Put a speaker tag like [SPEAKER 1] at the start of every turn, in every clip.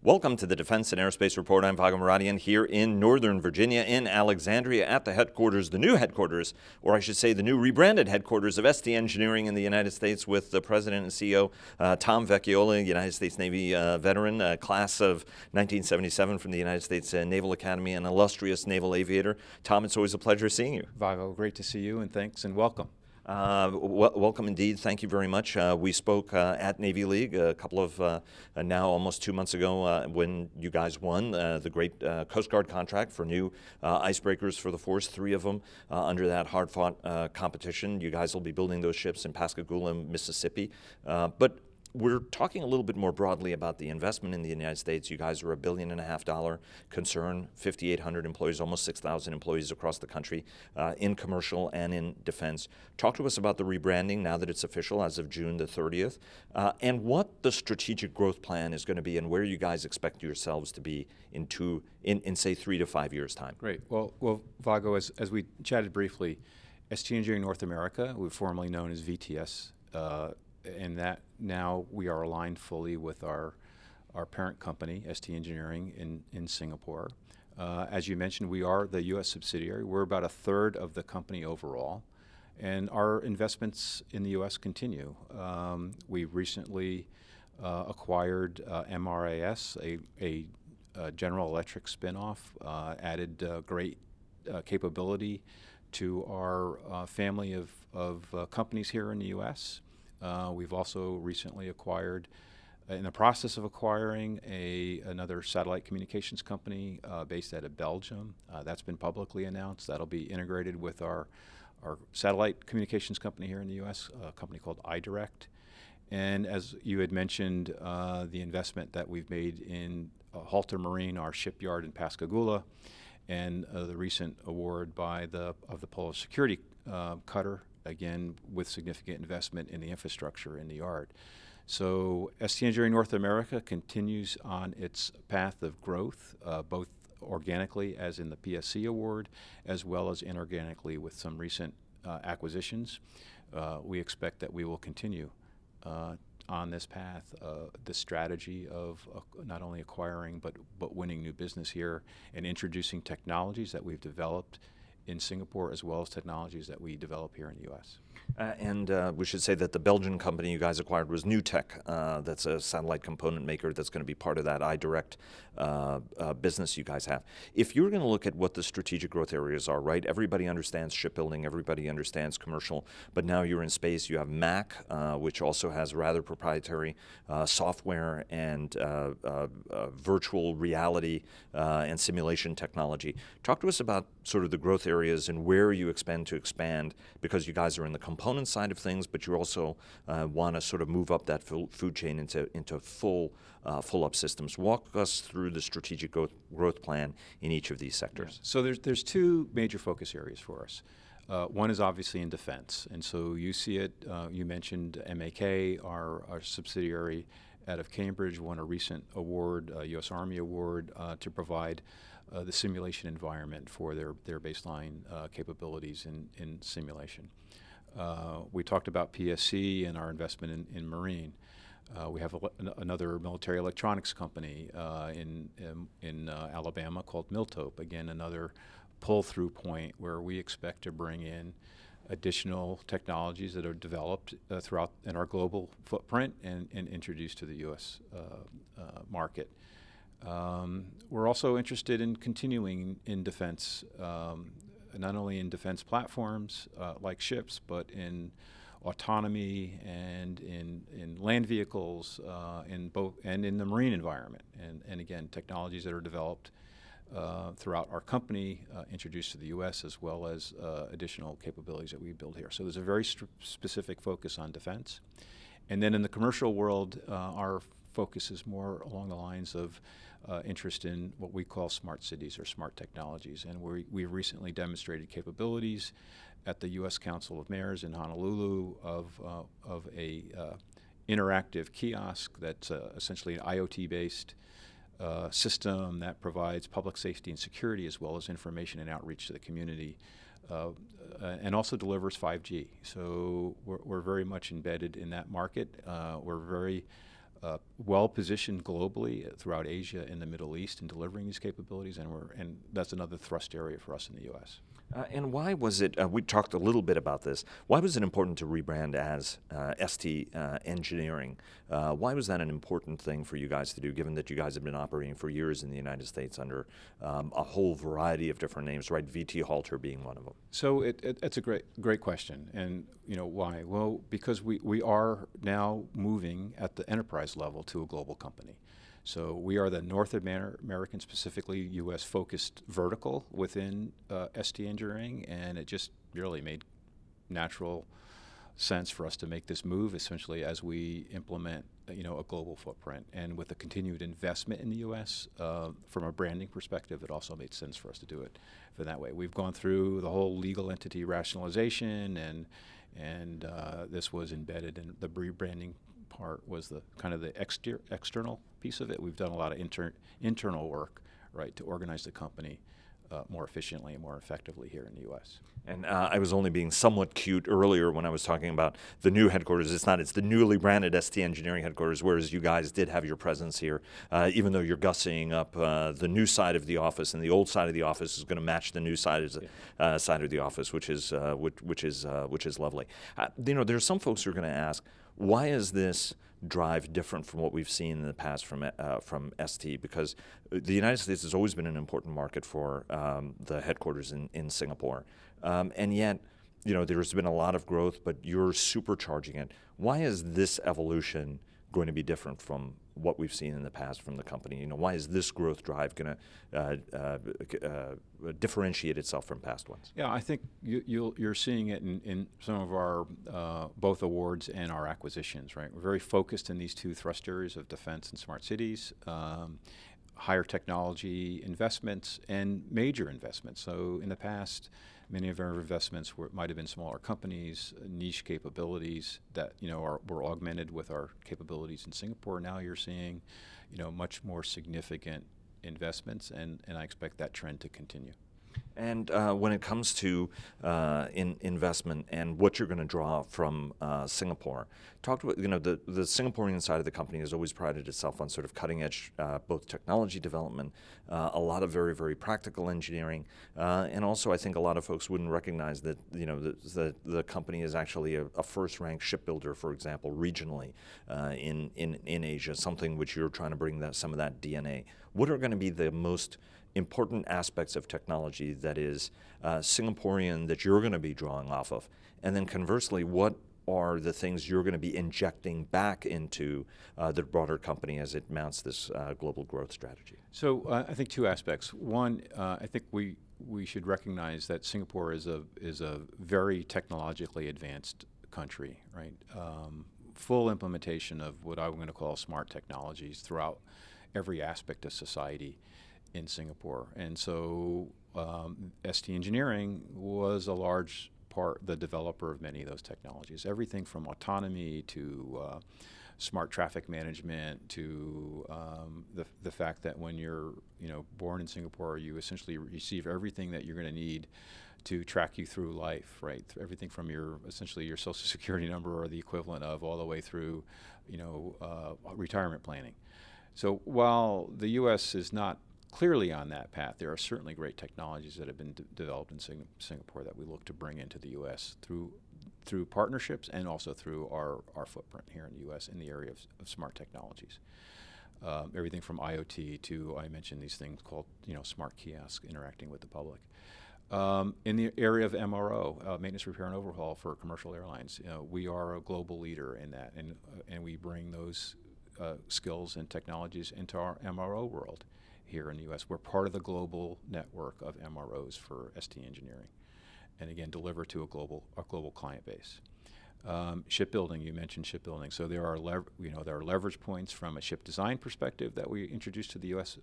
[SPEAKER 1] Welcome to the Defense and Aerospace Report. I'm Vago Muradian here in Northern Virginia, in Alexandria, at the headquarters, the new headquarters, or I should say the new rebranded headquarters of ST Engineering in the United States, with the President and CEO, Tom Vecchiolla, United States Navy veteran, class of 1977 from the United States Naval Academy, an illustrious naval aviator. Tom, it's always a pleasure seeing you.
[SPEAKER 2] Vago, great to see you, and thanks and welcome.
[SPEAKER 1] Welcome indeed. Thank you very much. We spoke at Navy League a couple of, now almost 2 months ago, when you guys won the great Coast Guard contract for new icebreakers for the force, 3 of them under that hard-fought competition. You guys will be building those ships in Pascagoula, Mississippi. But we're talking a little bit more broadly about the investment in the United States. You guys are a $1.5 billion concern, 5,800 employees, almost 6,000 employees across the country in commercial and in defense. Talk to us about the rebranding now that it's official as of June the 30th, and what the strategic growth plan is going to be and where you guys expect yourselves to be in say 3 to 5 years' time.
[SPEAKER 2] Great. Well, Vago, as we chatted briefly, ST Engineering North America, we're formerly known as VTS, and that now we are aligned fully with our parent company, ST Engineering in Singapore. As you mentioned, we are the U.S. subsidiary. We're about a third of the company overall, and our investments in the U.S. continue. We recently acquired MRAS, a General Electric spinoff, added great capability to our family of companies here in the U.S. We've also recently acquired, in the process of acquiring, another satellite communications company based out of Belgium. That's been publicly announced. That'll be integrated with our satellite communications company here in the U.S., a company called iDirect. And as you had mentioned, the investment that we've made in Halter Marine, our shipyard in Pascagoula, and the recent award of the Polar Security cutter, again, with significant investment in the infrastructure in the yard. So ST Engineering North America continues on its path of growth, both organically, as in the PSC award, as well as inorganically with some recent acquisitions. We expect that we will continue on this path, this strategy of not only acquiring but winning new business here and introducing technologies that we've developed in Singapore, as well as technologies that we develop here in the U.S.
[SPEAKER 1] And we should say that the Belgian company you guys acquired was Newtech. That's a satellite component maker that's going to be part of that iDirect business you guys have. If you're going to look at what the strategic growth areas are, right? Everybody understands shipbuilding, everybody understands commercial, but now you're in space. You have MAC, which also has rather proprietary software and virtual reality and simulation technology. Talk to us about sort of the growth areas and where you expect to expand, because you guys are in the component side of things, but you also want to sort of move up that food chain into full up systems. Walk us through the strategic growth plan in each of these sectors.
[SPEAKER 2] Yeah. So there's 2 major focus areas for us. One is obviously in defense, and so you see it. You mentioned MAK, our subsidiary out of Cambridge, won a recent award, a U.S. Army award, to provide the simulation environment for their baseline capabilities in simulation. We talked about PSC and our investment in Marine. We have another military electronics company in Alabama called Miltope. Again, another pull-through point where we expect to bring in additional technologies that are developed throughout in our global footprint and introduced to the U.S. Market. We're also interested in continuing in defense, not only in defense platforms like ships, but in autonomy and in land vehicles, and in the marine environment. And again, technologies that are developed throughout our company, introduced to the U.S., as well as additional capabilities that we build here. So there's a very specific focus on defense. And then in the commercial world, our focus is more along the lines of interest in what we call smart cities or smart technologies. And we've recently demonstrated capabilities at the U.S. Council of Mayors in Honolulu of a interactive kiosk that's essentially an IoT-based system that provides public safety and security, as well as information and outreach to the community, and also delivers 5G. So we're very much embedded in that market. We're very well positioned globally throughout Asia and the Middle East in delivering these capabilities, and that's another thrust area for us in the U.S.
[SPEAKER 1] And why was it, we talked a little bit about this, why was it important to rebrand as ST Engineering? Why was that an important thing for you guys to do, given that you guys have been operating for years in the United States under a whole variety of different names, right? VT Halter being one of them.
[SPEAKER 2] So it's a great question. And why? Well, because we are now moving at the enterprise level to a global company. So we are the North American, specifically U.S. focused vertical within ST Engineering, and it just really made natural sense for us to make this move, essentially as we implement a global footprint. And with the continued investment in the U.S. From a branding perspective, it also made sense for us to do it for that way. We've gone through the whole legal entity rationalization, and this was embedded in the rebranding part was the kind of the external piece of it. We've done a lot of internal work, right, to organize the company more efficiently and more effectively here in the U.S.
[SPEAKER 1] And I was only being somewhat cute earlier when I was talking about the new headquarters. It's the newly branded ST Engineering headquarters, whereas you guys did have your presence here, even though you're gussying up the new side of the office, and the old side of the office is going to match the new side of the office, which is lovely. There are some folks who are going to ask, why is this drive different from what we've seen in the past from ST? Because the United States has always been an important market for the headquarters in Singapore, and yet there's been a lot of growth, but you're supercharging it. Why is this evolution going to be different from what we've seen in the past from the company? Why is this growth drive going to differentiate itself from past ones?
[SPEAKER 2] Yeah, I think you're seeing it in some of our both awards and our acquisitions, right? We're very focused in these two thrust areas of defense and smart cities, higher technology investments, and major investments. So in the past, many of our investments might have been smaller companies, niche capabilities that were augmented with our capabilities in Singapore. Now you're seeing, much more significant investments, and I expect that trend to continue.
[SPEAKER 1] And when it comes to investment and what you're going to draw from Singapore, talk about the Singaporean side of the company has always prided itself on sort of cutting edge, both technology development, a lot of very, very practical engineering, and also I think a lot of folks wouldn't recognize that the company is actually a first-rank shipbuilder, for example, regionally in Asia, something which you're trying to bring some of that DNA. What are going to be the most important aspects of technology that is Singaporean that you're going to be drawing off of? And then conversely, what are the things you're going to be injecting back into the broader company as it mounts this global growth strategy?
[SPEAKER 2] So I think two aspects. One, I think we should recognize that Singapore is a very technologically advanced country, right? Full implementation of what I'm going to call smart technologies throughout every aspect of society in Singapore. And so ST Engineering was a large part, the developer of many of those technologies. Everything from autonomy to smart traffic management to the fact that when you're born in Singapore, you essentially receive everything that you're going to need to track you through life, right? Everything from essentially your social security number or the equivalent of, all the way through retirement planning. So while the U.S. is not clearly on that path, there are certainly great technologies that have been developed in Singapore that we look to bring into the U.S. through partnerships and also through our footprint here in the U.S. in the area of smart technologies. Everything from IoT to, I mentioned these things called smart kiosks interacting with the public. In the area of MRO, maintenance, repair, and overhaul for commercial airlines, we are a global leader in that, and we bring those skills and technologies into our MRO world here in the U.S. We're part of the global network of MROs for ST Engineering, and again, deliver to a global client base. Shipbuilding, you mentioned shipbuilding. So there are leverage points from a ship design perspective that we introduced to the U.S.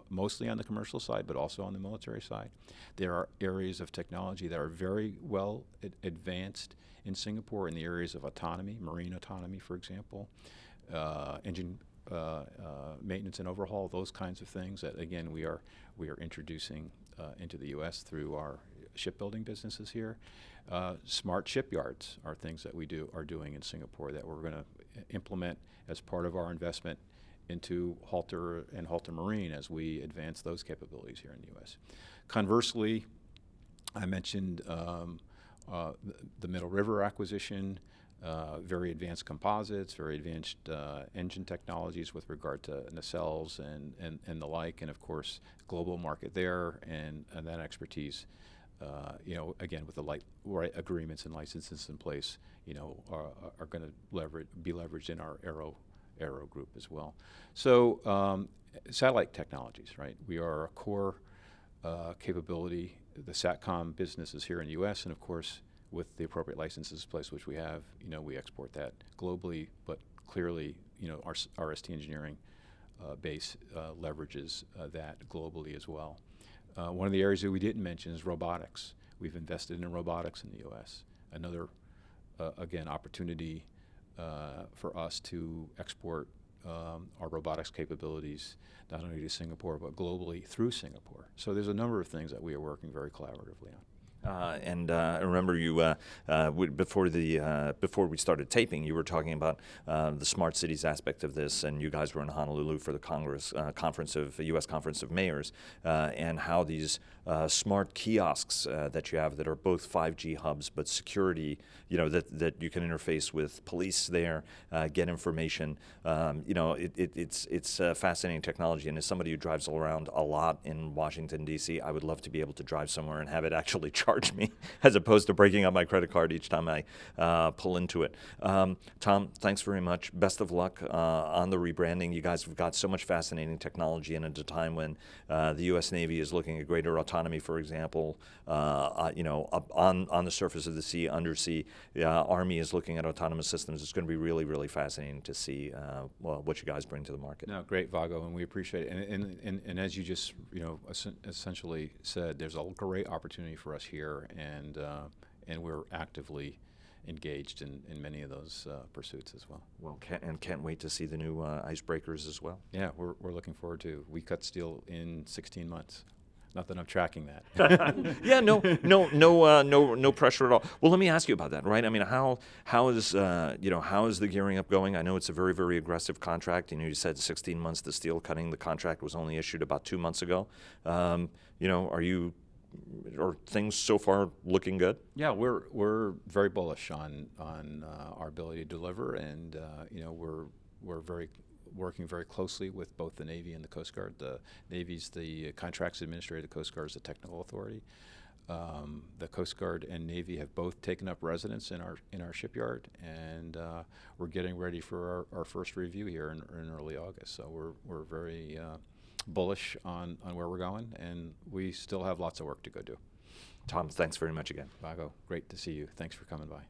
[SPEAKER 2] Mostly on the commercial side, but also on the military side. There are areas of technology that are very well advanced in Singapore in the areas of autonomy, marine autonomy, for example, engine maintenance and overhaul, those kinds of things that, again, we are introducing into the U.S. through our shipbuilding businesses here. Smart shipyards are things that we are doing in Singapore that we're going to implement as part of our investment into Halter and Halter Marine as we advance those capabilities here in the U.S. Conversely, I mentioned the Middle River acquisition, very advanced composites, very advanced engine technologies with regard to nacelles and the like, and of course global market there, and that expertise, again with the right agreements and licenses in place, are going to be leveraged in our aero group as well. So satellite technologies, right? We are a core capability. The SATCOM business is here in the U.S., and of course, with the appropriate licenses in place, which we have, we export that globally. But clearly, our ST engineering base leverages that globally as well. One of the areas that we didn't mention is robotics. We've invested in robotics in the U.S. Another, again, opportunity for us to export our robotics capabilities not only to Singapore but globally through Singapore. So there's a number of things that we are working very collaboratively on.
[SPEAKER 1] I remember you before we started taping, you were talking about the smart cities aspect of this, and you guys were in Honolulu for the U.S. Conference of Mayors, and how these smart kiosks that you have that are both 5G hubs but security, that you can interface with police there, get information. It's fascinating technology, and as somebody who drives around a lot in Washington D.C., I would love to be able to drive somewhere and have it actually charge me, as opposed to breaking up my credit card each time I pull into it. Tom, thanks very much. Best of luck on the rebranding. You guys have got so much fascinating technology, and at a time when the U.S. Navy is looking at greater autonomy, for example, on the surface of the sea, undersea. Army is looking at autonomous systems. It's going to be really, really fascinating to see what you guys bring to the market.
[SPEAKER 2] No, great, Vago, and we appreciate it. And as you just essentially said, there's a great opportunity for us here, and we're actively engaged in many of those pursuits as well.
[SPEAKER 1] Well, can't wait to see the new icebreakers as well.
[SPEAKER 2] Yeah, we're looking forward to. We cut steel in 16 months. Not that I'm tracking that.
[SPEAKER 1] Yeah, no pressure at all. Well, let me ask you about that, right? I mean, how is the gearing up going? I know it's a very, very aggressive contract. You said 16 months to steel cutting. The contract was only issued about 2 months ago. Are things so far looking good?
[SPEAKER 2] Yeah, we're very bullish on our ability to deliver, and we're working very closely with both the Navy and the Coast Guard. The Navy's the contracts administrator, the Coast Guard is the technical authority. The Coast Guard and Navy have both taken up residence in our shipyard, and we're getting ready for our first review here in early August. So we're very bullish on where we're going, and we still have lots of work to go do.
[SPEAKER 1] Tom, thanks very much again.
[SPEAKER 2] Vago, great to see you. Thanks for coming by.